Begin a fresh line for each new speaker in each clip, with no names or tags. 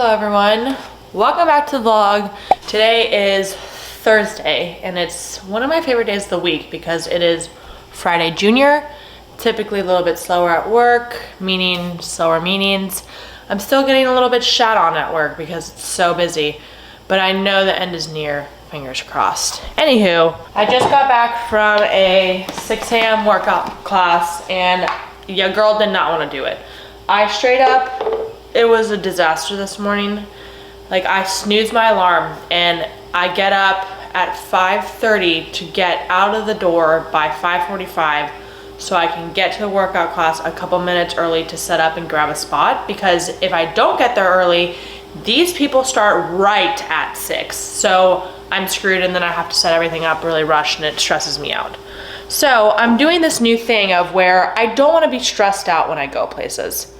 Hello everyone, welcome back to the vlog. Today is Thursday and it's one of my favorite days of the week because it is Friday Junior. Typically a little bit slower at work, meaning slower meetings. I'm still getting a little bit shat on at work because it's so busy, but I know the end is near, fingers crossed. Anywho, I just got back from a 6 a.m. workout class and your girl did not want to do it. I straight up, it was a disaster this morning. Like I snoozed my alarm and I get up at 5:30 to get out of the door by 5:45 so I can get to the workout class a couple minutes early to set up and grab a spot, because if I don't get there early, these people start right at 6. So I'm screwed and then I have to set everything up really rushed and it stresses me out. So I'm doing this new thing of where I don't want to be stressed out when I go places.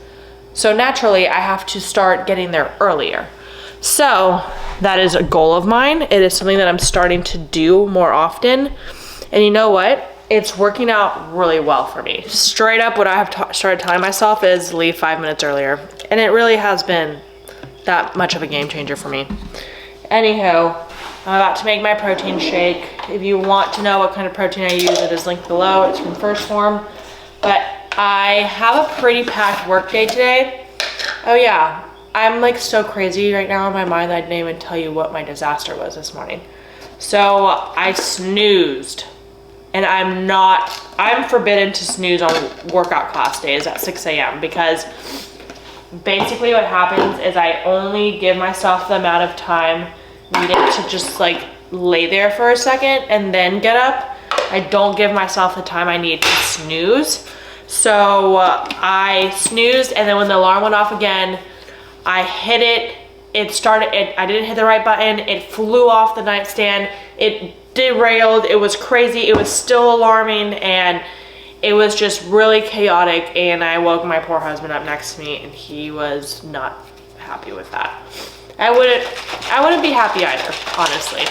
So naturally, I have to start getting there earlier. So that is a goal of mine. It is something that I'm starting to do more often. And you know what? It's working out really well for me. Straight up, what I have started telling myself is leave 5 minutes earlier. And it really has been that much of a game changer for me. Anywho, I'm about to make my protein shake. If you want to know what kind of protein I use, it is linked below. It's from Phorm. But I have a pretty packed work day today. Oh yeah, I'm like so crazy right now in my mind that I didn't even tell you what my disaster was this morning. So I snoozed, and I'm forbidden to snooze on workout class days at 6 a.m. because basically what happens is I only give myself the amount of time needed to just like lay there for a second and then get up. I don't give myself the time I need to snooze. So I snoozed, and then when the alarm went off again, I hit it. I didn't hit the right button. It flew off the nightstand. It derailed. It was crazy. It was still alarming, and it was just really chaotic. And I woke my poor husband up next to me, and he was not happy with that. I wouldn't be happy either, honestly.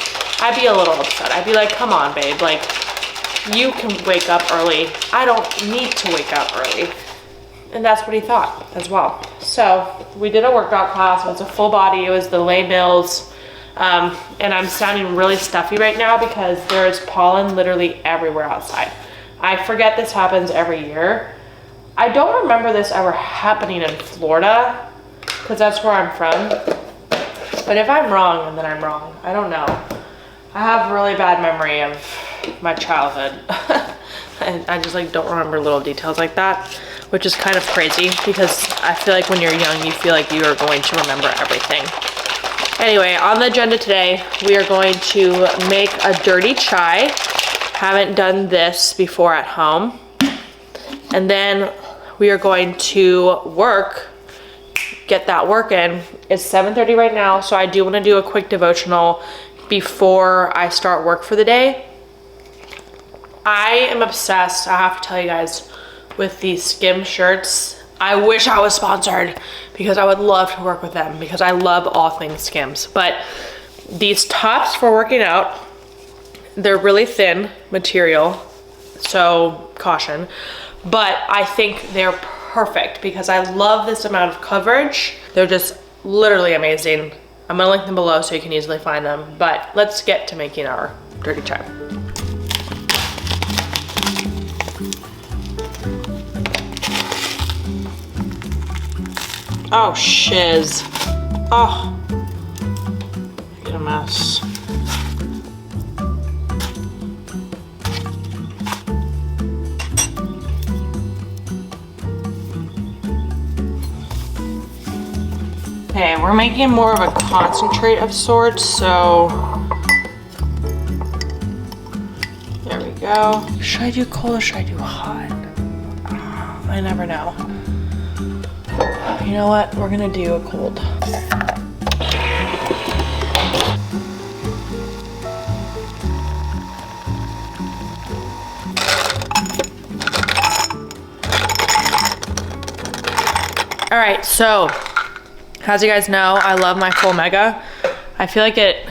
I'd be a little upset. I'd be like, come on, babe. Like, you can wake up early. I don't need to wake up early. And that's what he thought as well. So we did a workout class. It was a full body. It was the Les Mills. And I'm sounding really stuffy right now because there is pollen literally everywhere outside. I forget this happens every year. I don't remember this ever happening in Florida because that's where I'm from. But if I'm wrong, then I'm wrong. I don't know. I have really bad memory of my childhood. And I just like don't remember little details like that, which is kind of crazy because I feel like when you're young, you feel like you are going to remember everything. Anyway, on the agenda today, we are going to make a dirty chai. Haven't done this before at home. And then we are going to get that work in. It's 7:30 right now, so I do want to do a quick devotional before I start work for the day. I am obsessed, I have to tell you guys, with these Skims shirts. I wish I was sponsored because I would love to work with them because I love all things Skims. But these tops for working out, they're really thin material, so caution. But I think they're perfect because I love this amount of coverage. They're just literally amazing. I'm gonna link them below so you can easily find them. But let's get to making our dirty chai. Oh, shiz. Oh, get a mess. Okay, we're making more of a concentrate of sorts, so there we go. Should I do cold or should I do hot? I never know. You know what? We're gonna do a cold. All right, so as you guys know, I love my Full Mega. I feel like it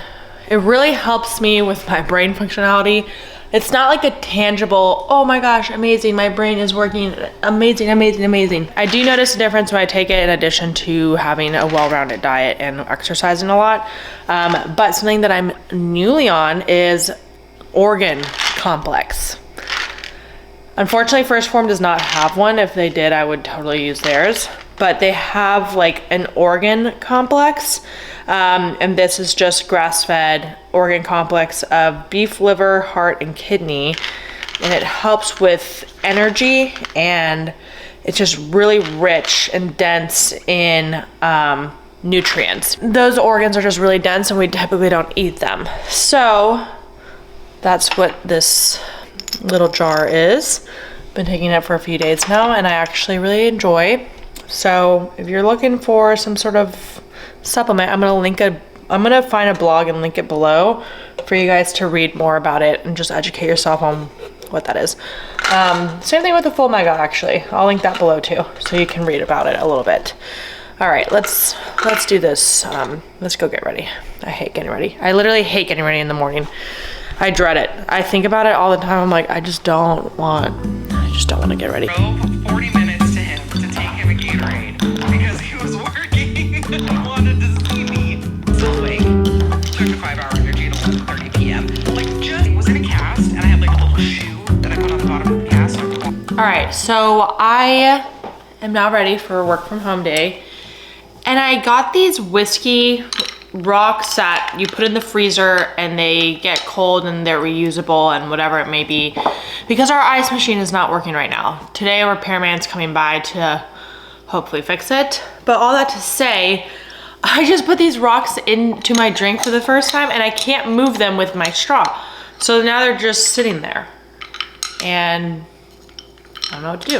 really helps me with my brain functionality. It's not like a tangible, oh my gosh, amazing, my brain is working, amazing, amazing, amazing. I do notice a difference when I take it in addition to having a well-rounded diet and exercising a lot. But something that I'm newly on is organ complex. Unfortunately, First Phorm does not have one. If they did, I would totally use theirs. But they have like an organ complex. And this is just grass-fed organ complex of beef liver, heart, and kidney. And it helps with energy, and it's just really rich and dense in nutrients. Those organs are just really dense, and we typically don't eat them. So that's what this little jar is. Been taking it for a few days now, and I actually really enjoy. So if you're looking for some sort of supplement, I'm gonna find a blog and link it below for you guys to read more about it and just educate yourself on what that is. Same thing with the full mega, actually. I'll link that below too, so you can read about it a little bit. All right, let's do this. Let's go get ready. I hate getting ready. I literally hate getting ready in the morning. I dread it. I think about it all the time. I'm like, I just don't want to get ready.
40 minutes to him to take him a Gatorade because he was working and wanted to see me. Still awake. Took a 5-hour energy at 11:30 p.m. Like, just was in a cast, and I had like a little shoe that I put on the bottom of the cast.
All right, so I am now ready for a work from home day. And I got these whiskey rocks that you put in the freezer and they get cold and they're reusable and whatever it may be, because our ice machine is not working right now. Today a repairman's coming by to hopefully fix it. But all that to say, I just put these rocks into my drink for the first time and I can't move them with my straw. So now they're just sitting there and I don't know what to do.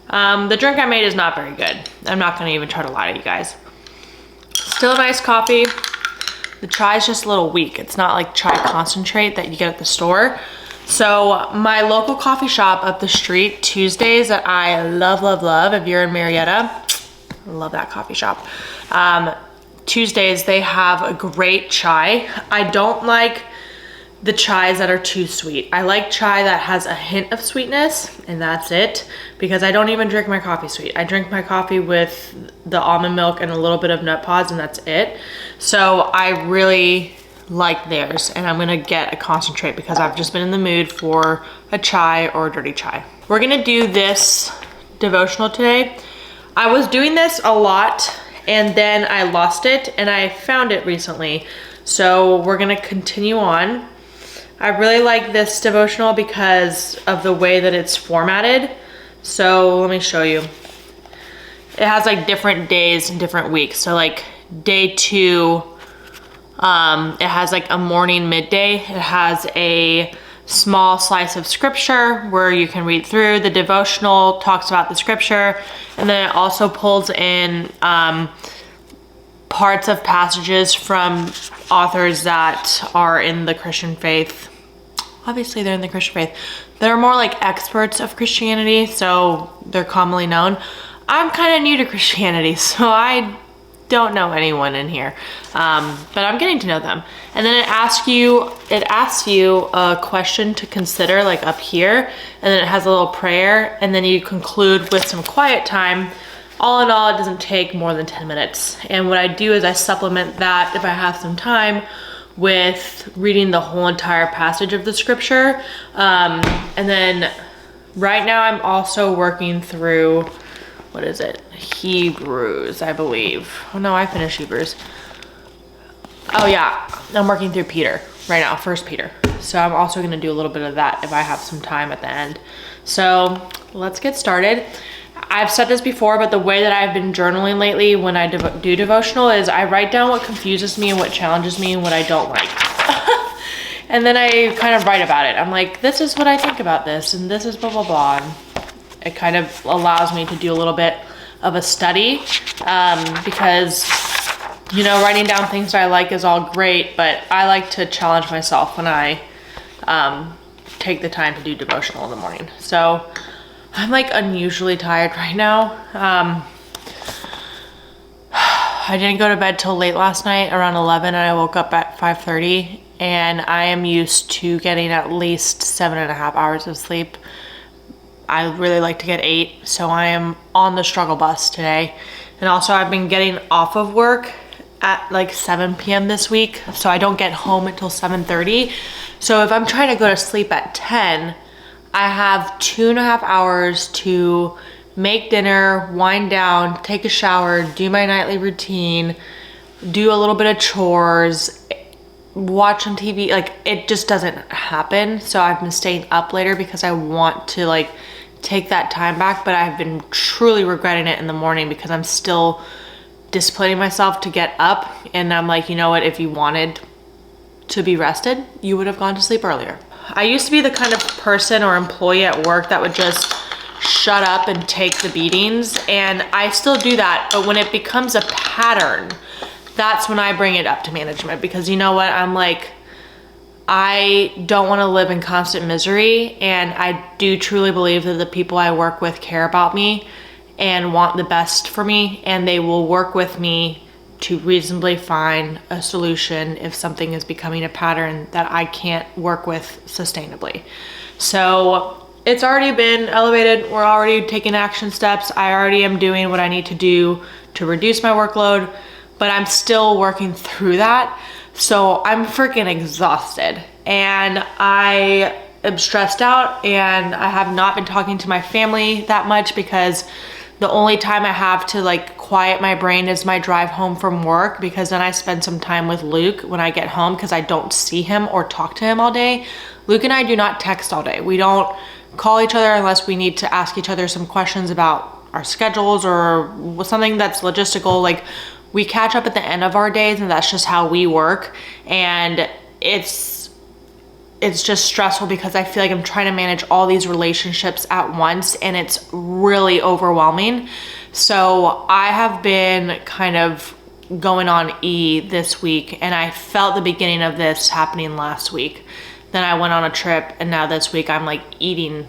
The drink I made is not very good. I'm not gonna even try to lie to you guys. Still a nice coffee. The chai is just a little weak. It's not like chai concentrate that you get at the store. So my local coffee shop up the street, Tuesdays, that I love, love, love. If you're in Marietta, I love that coffee shop. Tuesdays, they have a great chai. I don't like the chais that are too sweet. I like chai that has a hint of sweetness, and that's it, because I don't even drink my coffee sweet. I drink my coffee with the almond milk and a little bit of nut pods, and that's it. So I really like theirs, and I'm gonna get a concentrate because I've just been in the mood for a chai or a dirty chai. We're gonna do this devotional today. I was doing this a lot, and then I lost it, and I found it recently. So we're gonna continue on. I really like this devotional because of the way that it's formatted. So let me show you. It has like different days and different weeks. So like day 2, it has like a morning, midday. It has a small slice of scripture where you can read through. The devotional talks about the scripture, and then it also pulls in parts of passages from authors that are in the Christian faith. Obviously they're in the Christian faith. They're more like experts of Christianity, so they're commonly known. I'm kind of new to Christianity, so I don't know anyone in here, but I'm getting to know them. And then it asks you a question to consider, like up here, and then it has a little prayer, and then you conclude with some quiet time. All in all, it doesn't take more than 10 minutes. And what I do is I supplement that, if I have some time, with reading the whole entire passage of the scripture. And then right now I'm also working through, what is it? Hebrews, I believe. Oh no, I finished Hebrews. Oh yeah, I'm working through Peter right now, 1 Peter. So I'm also gonna do a little bit of that if I have some time at the end. So let's get started. I've said this before, but the way that I've been journaling lately when I do devotional is I write down what confuses me and what challenges me and what I don't like. And then I kind of write about it. I'm like, this is what I think about this, and this is blah, blah, blah. And it kind of allows me to do a little bit of a study, because, you know, writing down things that I like is all great, but I like to challenge myself when I take the time to do devotional in the morning. So I'm like unusually tired right now. I didn't go to bed till late last night, around 11, and I woke up at 5:30, and I am used to getting at least 7.5 hours of sleep. I really like to get 8, so I am on the struggle bus today. And also I've been getting off of work at like 7 p.m. this week, so I don't get home until 7:30. So if I'm trying to go to sleep at 10, I have 2.5 hours to make dinner, wind down, take a shower, do my nightly routine, do a little bit of chores, watch some TV. Like, it just doesn't happen. So I've been staying up later because I want to like take that time back, but I've been truly regretting it in the morning because I'm still disciplining myself to get up, and I'm like, you know what, if you wanted to be rested, you would have gone to sleep earlier. I used to be the kind of person or employee at work that would just shut up and take the beatings, and I still do that, but when it becomes a pattern, that's when I bring it up to management, because you know what, I'm like, I don't want to live in constant misery, and I do truly believe that the people I work with care about me and want the best for me, and they will work with me to reasonably find a solution if something is becoming a pattern that I can't work with sustainably. So it's already been elevated. We're already taking action steps. I already am doing what I need to do to reduce my workload, but I'm still working through that. So I'm freaking exhausted, and I am stressed out, and I have not been talking to my family that much because the only time I have to like quiet my brain is my drive home from work, because then I spend some time with Luke when I get home because I don't see him or talk to him all day. Luke and I do not text all day. We don't call each other unless we need to ask each other some questions about our schedules or something that's logistical. Like, we catch up at the end of our days, and that's just how we work. And it's just stressful because I feel like I'm trying to manage all these relationships at once, and it's really overwhelming. So I have been kind of going on E this week, and I felt the beginning of this happening last week. Then I went on a trip, and now this week I'm like eating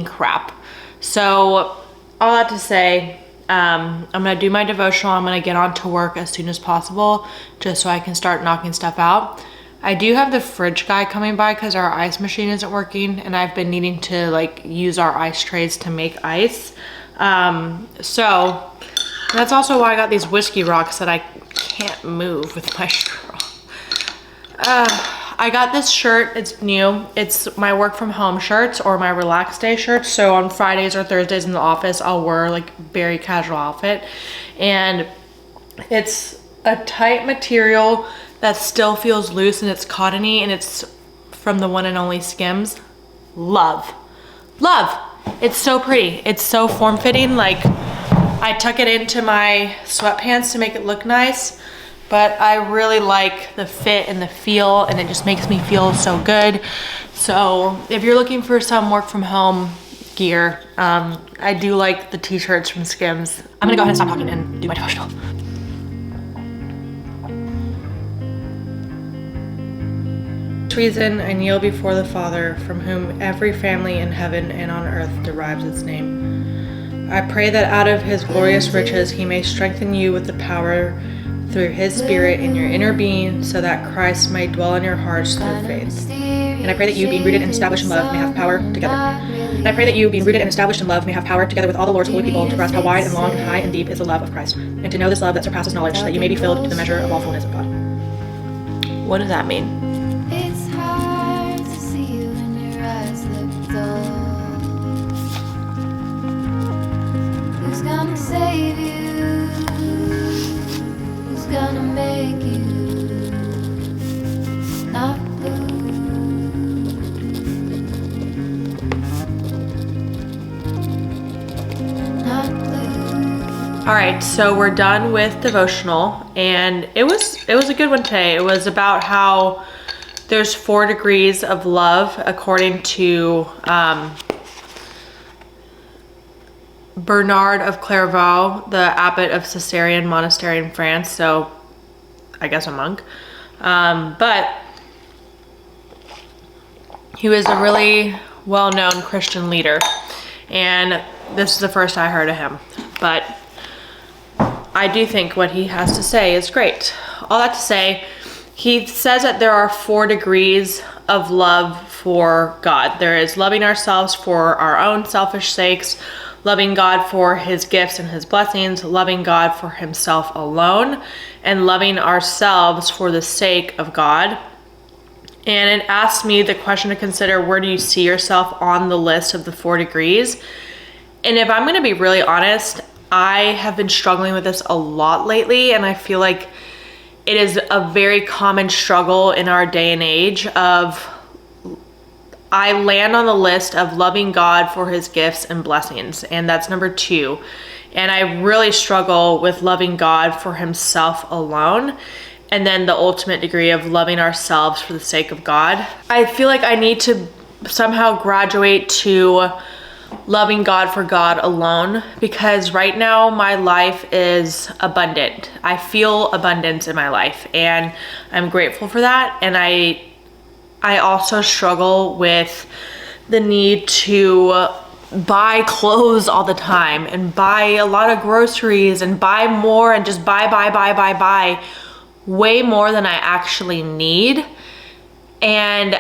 crap. So all that to say, I'm gonna do my devotional. I'm gonna get on to work as soon as possible just so I can start knocking stuff out. I do have the fridge guy coming by because our ice machine isn't working, and I've been needing to like use our ice trays to make ice. So that's also why I got these whiskey rocks that I can't move with my straw. I got this shirt, it's new. It's my work from home shirts or my relax day shirts. So on Fridays or Thursdays in the office, I'll wear like very casual outfit. And it's a tight material that still feels loose, and it's cottony, and it's from the one and only Skims. Love. It's so pretty. It's so form-fitting. Like, I tuck it into my sweatpants to make it look nice, but I really like the fit and the feel, and it just makes me feel so good. So if you're looking for some work from home gear, I do like the t-shirts from Skims. I'm gonna go ahead and stop talking and do my devotional. For this reason, I kneel before the Father, from whom every family in heaven and on earth derives its name. I pray that out of his glorious riches he may strengthen you with the power through his Spirit in your inner being, so that Christ may dwell in your hearts through faith. And I pray that you, being rooted and established in love, may have power together. And I pray that you, being rooted and established in love, may have power together with all the Lord's holy people to grasp how wide and long and high and deep is the love of Christ, and to know this love that surpasses knowledge, that you may be filled to the measure of all fullness of God. What does that mean?
It's hard to see you when your eyes look dull. Who's gonna save you? Who's gonna make you not blue? Not blue.
All right, so we're done with devotional, and it was a good one today. It was about how there's 4 degrees of love according to Bernard of Clairvaux, the abbot of Cistercian monastery in France. So I guess a monk, but he was a really well-known Christian leader, and this is the first I heard of him, but I do think what he has to say is great. All that to say, he says that there are 4 degrees of love for God. There is loving ourselves for our own selfish sakes, loving God for his gifts and his blessings, loving God for himself alone, and loving ourselves for the sake of God. And it asked me the question to consider, where do you see yourself on the list of the 4 degrees? And if I'm gonna be really honest, I have been struggling with this a lot lately, and I feel like it is a very common struggle in our day and age of, I land on the list of loving God for his gifts and blessings, and that's number 2. And I really struggle with loving God for himself alone, and then the ultimate degree of loving ourselves for the sake of God. I feel like I need to somehow graduate to loving God for God alone, because right now my life is abundant. I feel abundance in my life, and I'm grateful for that. And I also struggle with the need to buy clothes all the time and buy a lot of groceries and buy more and just buy way more than I actually need. And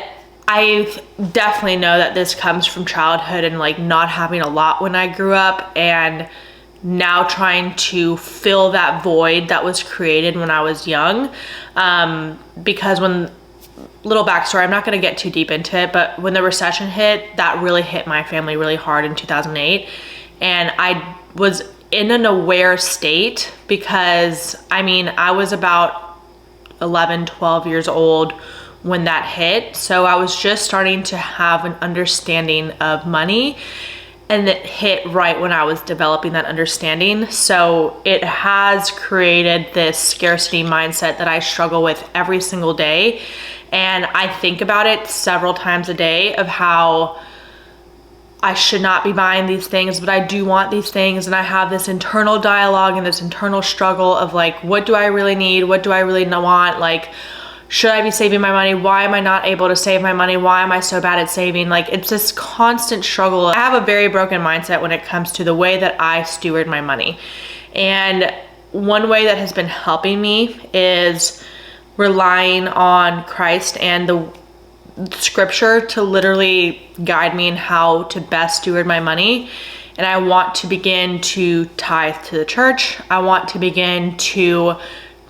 I definitely know that this comes from childhood and like not having a lot when I grew up, and now trying to fill that void that was created when I was young. Because little backstory, I'm not going to get too deep into it, but when the recession hit, that really hit my family really hard in 2008. And I was in an aware state because, I mean, I was about 11, 12 years old when that hit. So I was just starting to have an understanding of money, and it hit right when I was developing that understanding. So it has created this scarcity mindset that I struggle with every single day. And I think about it several times a day of how I should not be buying these things, but I do want these things. And I have this internal dialogue and this internal struggle of like, what do I really need? What do I really want? Like, should I be saving my money? Why am I not able to save my money? Why am I so bad at saving? Like, it's this constant struggle. I have a very broken mindset when it comes to the way that I steward my money. And one way that has been helping me is relying on Christ and the scripture to literally guide me in how to best steward my money. And I want to begin to tithe to the church. I want to begin to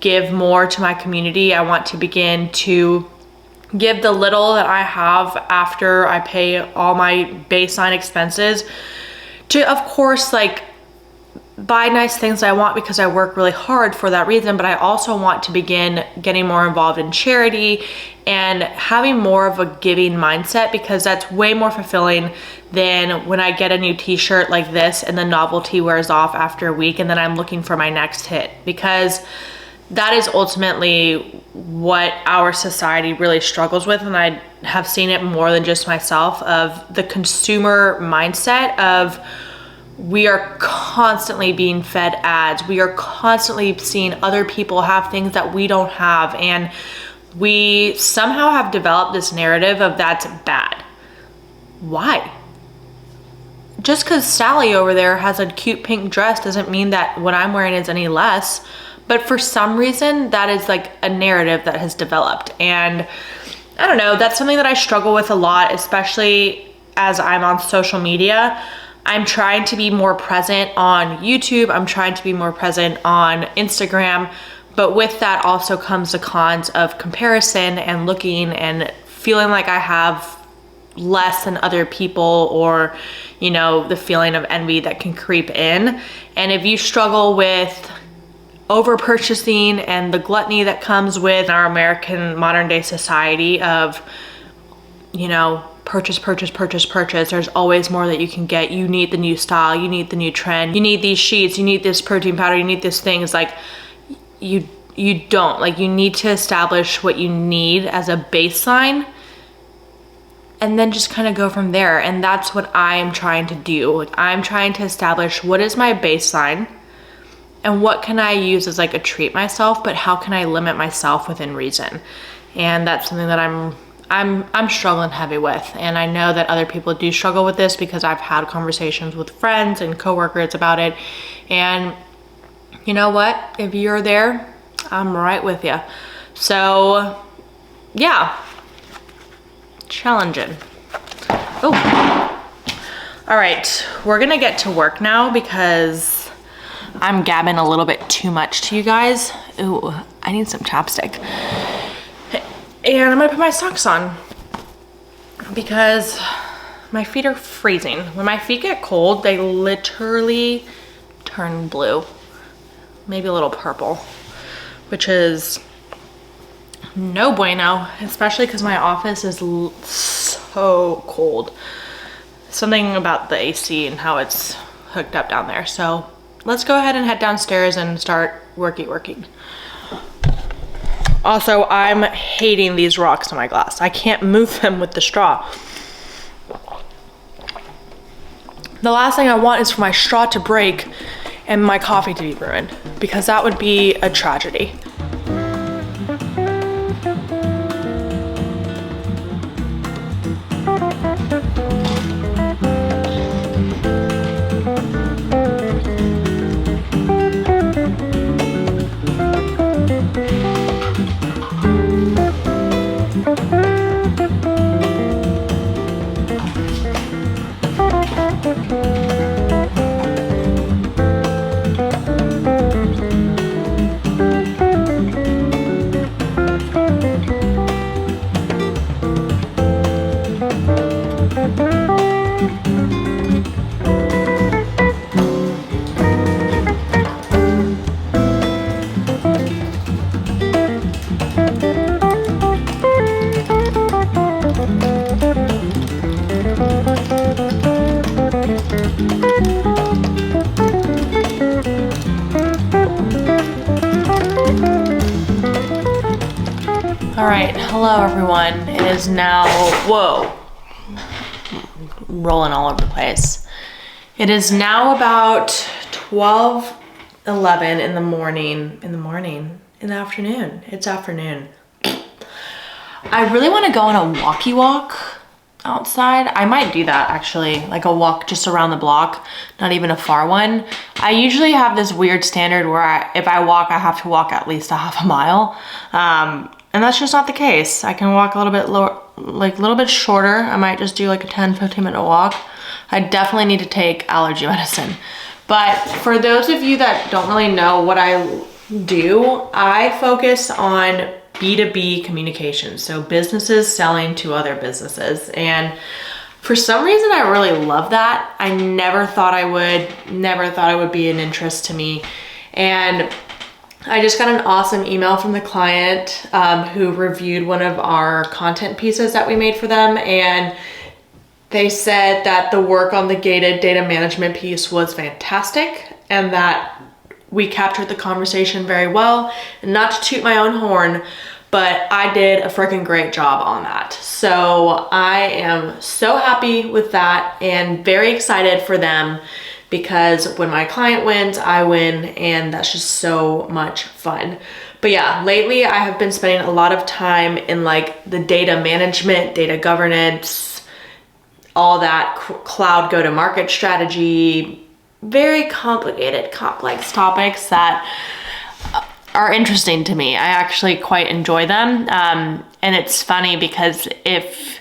give more to my community. I want to begin to give the little that I have after I pay all my baseline expenses to, of course, like buy nice things I want because I work really hard for that reason, but I also want to begin getting more involved in charity and having more of a giving mindset, because that's way more fulfilling than when I get a new t-shirt like this and the novelty wears off after a week and then I'm looking for my next hit, because that is ultimately what our society really struggles with. And I have seen it more than just myself, of the consumer mindset of, we are constantly being fed ads. We are constantly seeing other people have things that we don't have. And we somehow have developed this narrative of that's bad. Why? Just because Sally over there has a cute pink dress doesn't mean that what I'm wearing is any less. But for some reason, that is like a narrative that has developed. And I don't know, that's something that I struggle with a lot, especially as I'm on social media. I'm trying to be more present on YouTube. I'm trying to be more present on Instagram. But with that also comes the cons of comparison and looking and feeling like I have less than other people, or, you know, the feeling of envy that can creep in. And if you struggle with over purchasing and the gluttony that comes with our American modern day society of, you know, purchase. There's always more that you can get. You need the new style, you need the new trend, you need these sheets, you need this protein powder, you need this thing. It's like, you don't. Like, you need to establish what you need as a baseline and then just kind of go from there. And that's what I am trying to do. Like, I'm trying to establish what is my baseline and what can I use as like a treat myself, but how can I limit myself within reason? And that's something that I'm struggling heavy with. And I know that other people do struggle with this because I've had conversations with friends and coworkers about it. And you know what? If you're there, I'm right with you. So yeah, challenging. Oh, all right, we're gonna get to work now because I'm gabbing a little bit too much to you guys. Ooh, I need some chapstick. And I'm gonna put my socks on because my feet are freezing. When my feet get cold, they literally turn blue, maybe a little purple, which is no bueno, especially because my office is so cold. Something about the AC and how it's hooked up down there. So let's go ahead and head downstairs and start working. Also, I'm hating these rocks in my glass. I can't move them with the straw. The last thing I want is for my straw to break and my coffee to be ruined, because that would be a tragedy. All right, hello everyone. It is now, whoa, rolling all over the place. It is now about 12:11 in the afternoon. It's afternoon. I really want to go on a walk outside. I might do that actually, like a walk just around the block, not even a far one. I usually have this weird standard where if I walk, I have to walk at least a half a mile. And that's just not the case. I can walk a little bit lower, like a little bit shorter. I might just do like a 10-15 minute walk. I definitely need to take allergy medicine. But for those of you that don't really know what I do, I focus on B2B communications. So businesses selling to other businesses. And for some reason, I really love that. I never thought I would be an interest to me. And I just got an awesome email from the client who reviewed one of our content pieces that we made for them. And they said that the work on the gated data management piece was fantastic and that we captured the conversation very well. And not to toot my own horn, but I did a freaking great job on that. So I am so happy with that and very excited for them, because when my client wins, I win, and that's just so much fun. But yeah, lately I have been spending a lot of time in like the data management, data governance, all that cloud go-to-market strategy, very complicated, complex topics that are interesting to me. I actually quite enjoy them. And it's funny because if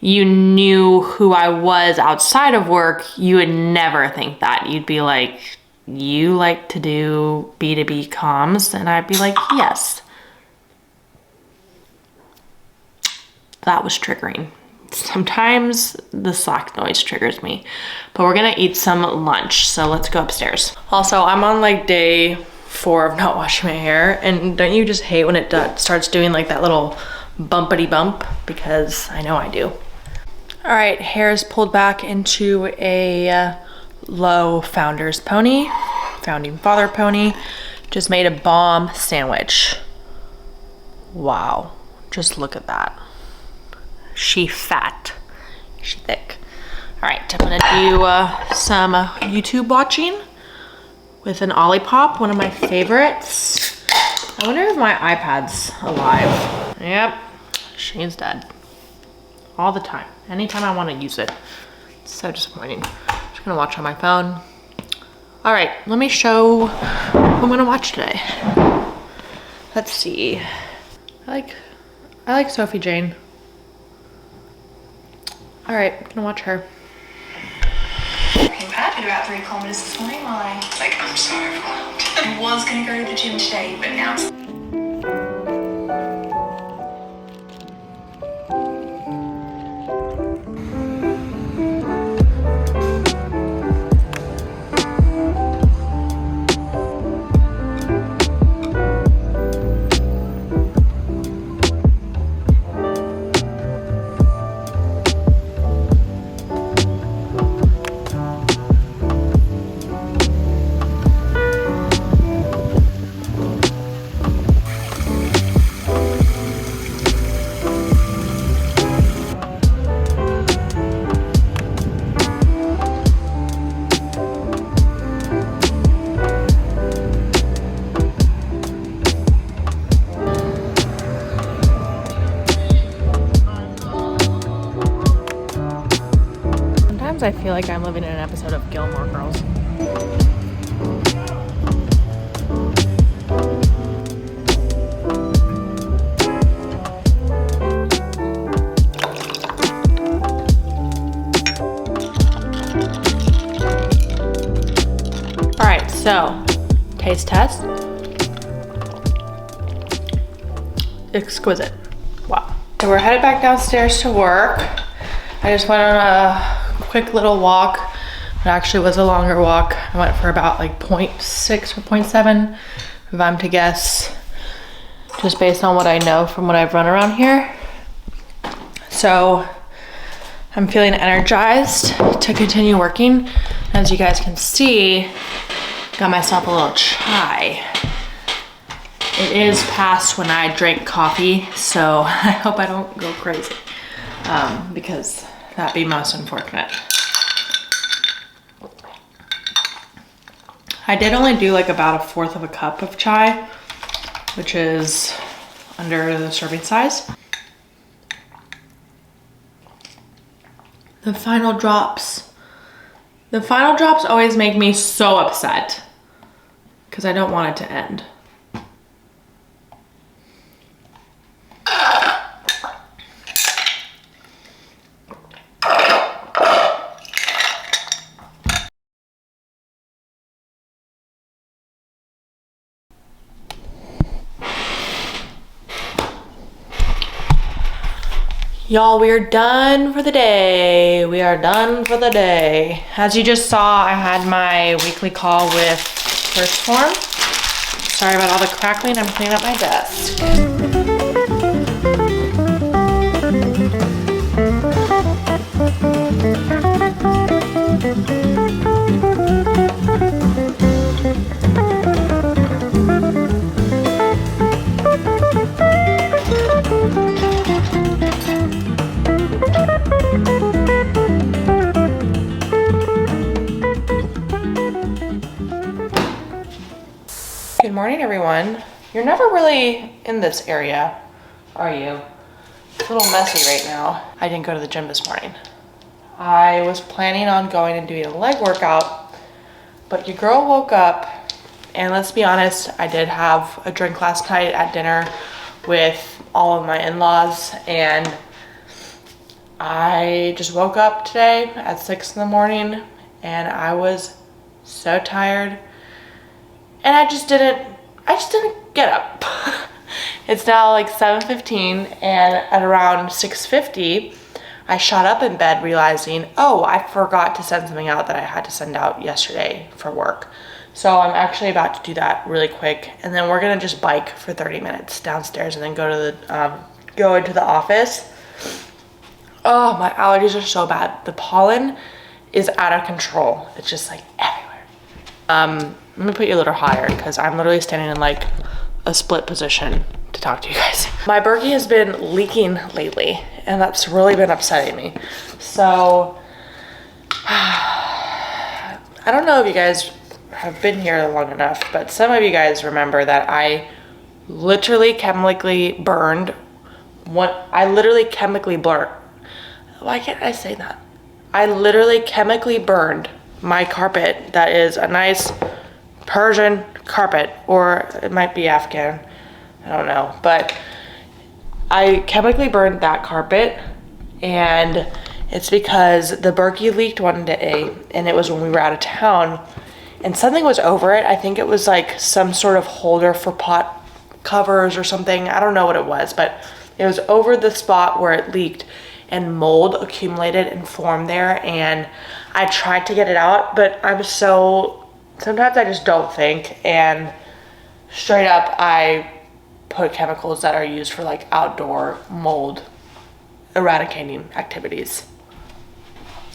you knew who I was outside of work, you would never think that. You'd be like, you like to do B2B comms? And I'd be like, yes. That was triggering. Sometimes the Slack noise triggers me, but we're gonna eat some lunch. So let's go upstairs. Also, I'm on like day 4 of not washing my hair. And don't you just hate when it starts doing like that little bumpity bump? Because I know I do. All right, hair is pulled back into a low founder's pony, founding father pony. Just made a bomb sandwich. Wow, just look at that. She fat, she thick. All right, I'm gonna do some YouTube watching with an Olipop, one of my favorites. I wonder if my iPad's alive. Yep, she's dead. All the time, anytime I want to use it. It's so disappointing. I'm just gonna watch on my phone. All right, let me show who I'm gonna watch today. Let's see. I like Sophie Jane. All right, I'm gonna watch her.
Came back at about 3 kilometers this morning while I'm so overwhelmed. I was gonna go to the gym today, but now it's
Sometimes I feel like I'm living in an episode of Gilmore Girls. All right, so taste test. Exquisite. Wow. So we're headed back downstairs to work. I just went on a quick little walk. It actually was a longer walk. I went for about like 0.6 or 0.7, if I'm to guess, just based on what I know from what I've run around here. So I'm feeling energized to continue working. As you guys can see, got myself a little chai. It is past when I drink coffee, so I hope I don't go crazy, because that'd be most unfortunate. I did only do like about 1/4 of a cup of chai, which is under the serving size. The final drops always make me so upset because I don't want it to end. Y'all, we are done for the day. We are done for the day. As you just saw, I had my weekly call with Phorm. Sorry about all the crackling. I'm cleaning up my desk. Good morning, everyone. You're never really in this area, are you? It's a little messy right now. I didn't go to the gym this morning. I was planning on going and doing a leg workout, but your girl woke up, and let's be honest, I did have a drink last night at dinner with all of my in-laws, and I just woke up today at 6 in the morning, and I was so tired. And I just didn't get up. It's now like 7:15, and at around 6:50, I shot up in bed realizing, oh, I forgot to send something out that I had to send out yesterday for work. So I'm actually about to do that really quick, and then we're gonna just bike for 30 minutes downstairs and then go to the go into the office. Oh, my allergies are so bad. The pollen is out of control. It's just like everywhere. Let me put you a little higher because I'm literally standing in like a split position to talk to you guys. My Berkey has been leaking lately, and that's really been upsetting me. So I don't know if you guys have been here long enough, but some of you guys remember that I literally chemically burned I literally chemically burned. Why can't I say that? I literally chemically burned my carpet that is a nice Persian carpet, or it might be Afghan, I don't know, but I chemically burned that carpet, and it's because the Berkey leaked one day, and it was when we were out of town, and something was over it. I think it was like some sort of holder for pot covers or something. I don't know what it was, but it was over the spot where it leaked, and mold accumulated and formed there, and I tried to get it out, but sometimes I just don't think, and straight up I put chemicals that are used for like outdoor mold eradicating activities.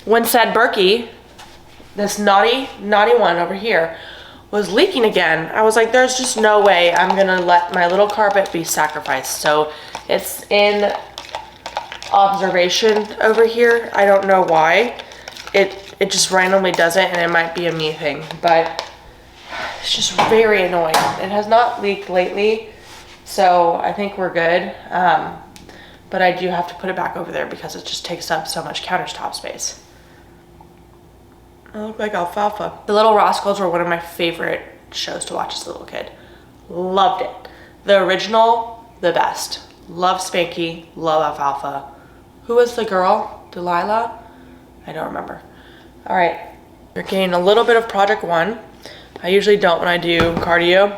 When said Berkey, this naughty one over here, was leaking again, I was like, there's just no way I'm gonna let my little carpet be sacrificed. So it's in observation over here. I don't know why. It just randomly does it, and it might be a me thing, but it's just very annoying. It has not leaked lately, so I think we're good. But I do have to put it back over there because it just takes up so much countertop space. I look like alfalfa. The Little Rascals were one of my favorite shows to watch as a little kid. Loved it. The original, the best. Love Spanky, love alfalfa. Who was the girl? Delilah? I don't remember. All right, you're getting a little bit of project 1. I usually don't when I do cardio,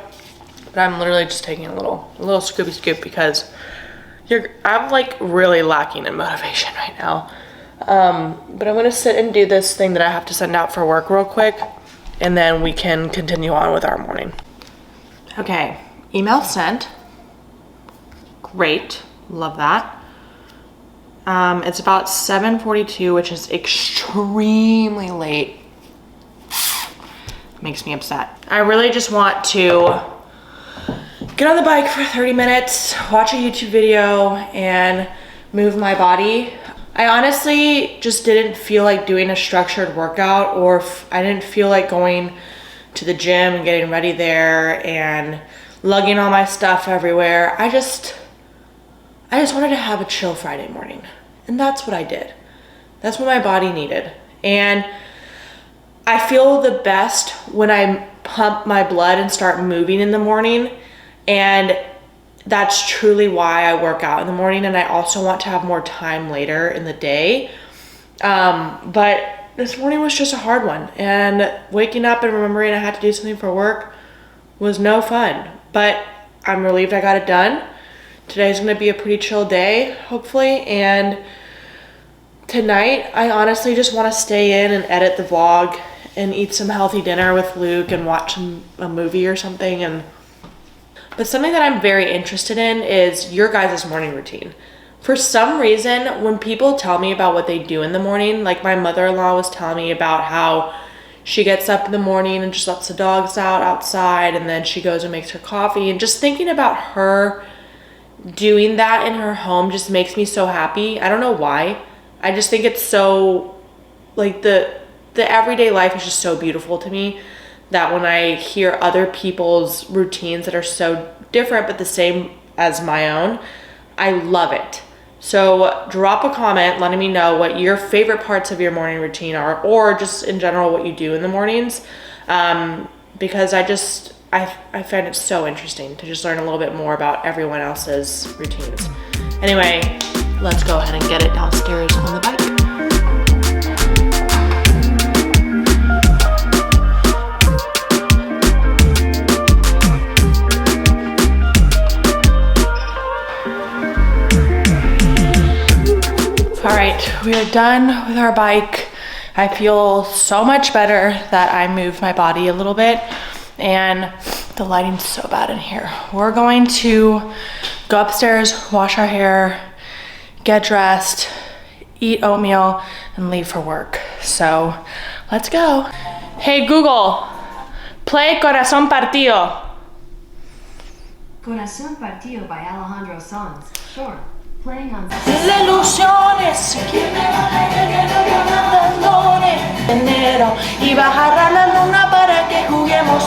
but I'm literally just taking a little scoopy scoop because I'm like really lacking in motivation right now. But I'm gonna sit and do this thing that I have to send out for work real quick, and then we can continue on with our morning. Okay, email sent. Great, love that. It's about 7:42, which is extremely late. Makes me upset. I really just want to get on the bike for 30 minutes, watch a YouTube video, and move my body. I honestly just didn't feel like doing a structured workout, or I didn't feel like going to the gym and getting ready there and lugging all my stuff everywhere. I just wanted to have a chill Friday morning, and that's what I did. That's what my body needed. And I feel the best when I pump my blood and start moving in the morning, and that's truly why I work out in the morning. And I also want to have more time later in the day. But this morning was just a hard one, and waking up and remembering I had to do something for work was no fun, but I'm relieved I got it done. Today's gonna be a pretty chill day, hopefully, and tonight I honestly just want to stay in and edit the vlog and eat some healthy dinner with Luke and watch a movie or something. But something that I'm very interested in is your guys' morning routine. For some reason, when people tell me about what they do in the morning, like my mother-in-law was telling me about how she gets up in the morning and just lets the dogs out outside, and then she goes and makes her coffee, and just thinking about her doing that in her home just makes me so happy. I don't know why. I just think it's so, like, the everyday life is just so beautiful to me, that when I hear other people's routines that are so different but the same as my own, I love it. So drop a comment letting me know what your favorite parts of your morning routine are, or just in general what you do in the mornings, because I find it so interesting to just learn a little bit more about everyone else's routines. Anyway, let's go ahead and get it downstairs on the bike. All right, we are done with our bike. I feel so much better that I moved my body a little bit, and the lighting's so bad in here. We're going to go upstairs, wash our hair, get dressed, eat oatmeal, and leave for work. So let's go. Hey Google, play Corazón Partido.
Corazón Partido by Alejandro Sanz. Sure. Playing on
Ilusiones que me enero y bajar la luna para que juguemos.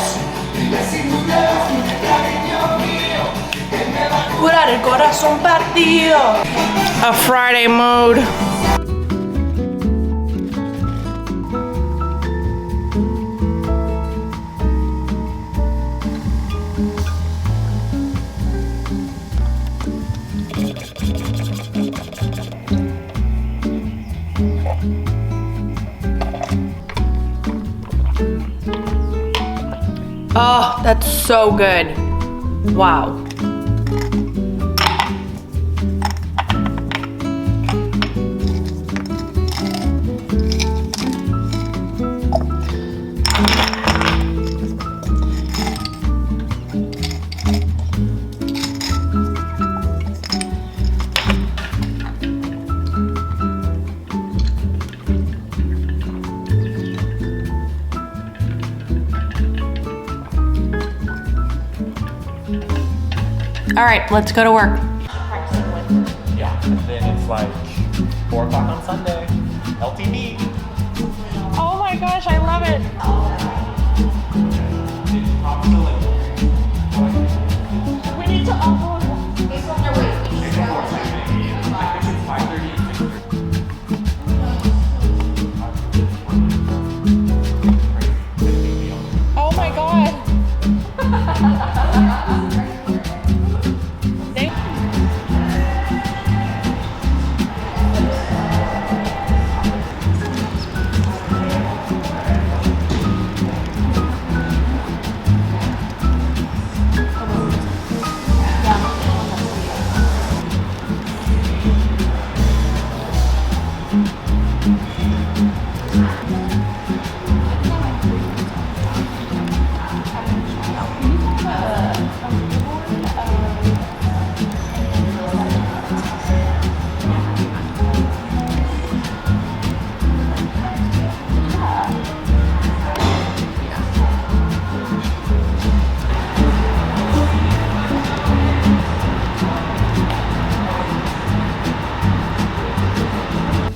Curar el corazón partido. A Friday mood. Oh, that's so good. Wow. All right, let's go to work.
Yeah, and then it's like 4 o'clock on Sunday. LTV.
Oh my gosh, I love it. We need to upload. Oh my god.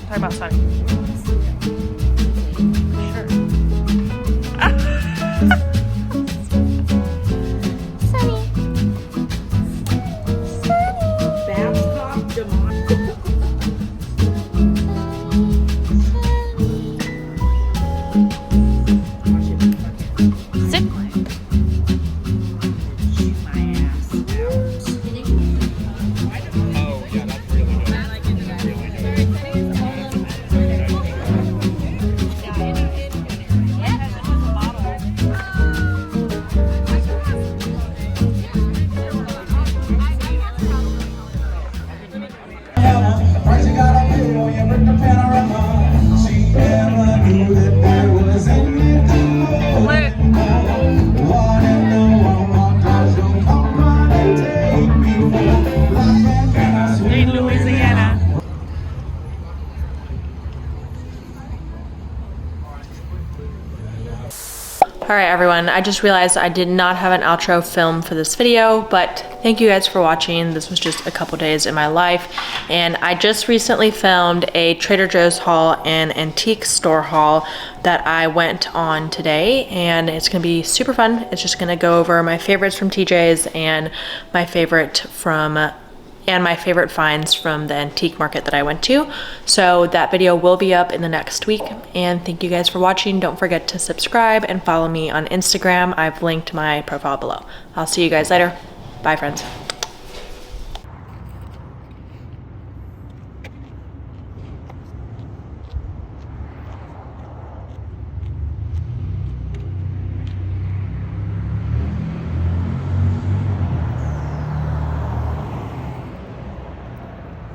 Talk about Sunny. All right, everyone, I just realized I did not have an outro film for this video, but thank you guys for watching. This was just a couple days in my life, and I just recently filmed a Trader Joe's haul and antique store haul that I went on today, and it's gonna be super fun. It's just gonna go over my favorites from TJ's and my favorite finds from the antique market that I went to. So that video will be up in the next week, and thank you guys for watching. Don't forget to subscribe and follow me on Instagram. I've linked my profile below. I'll see you guys later. Bye, friends.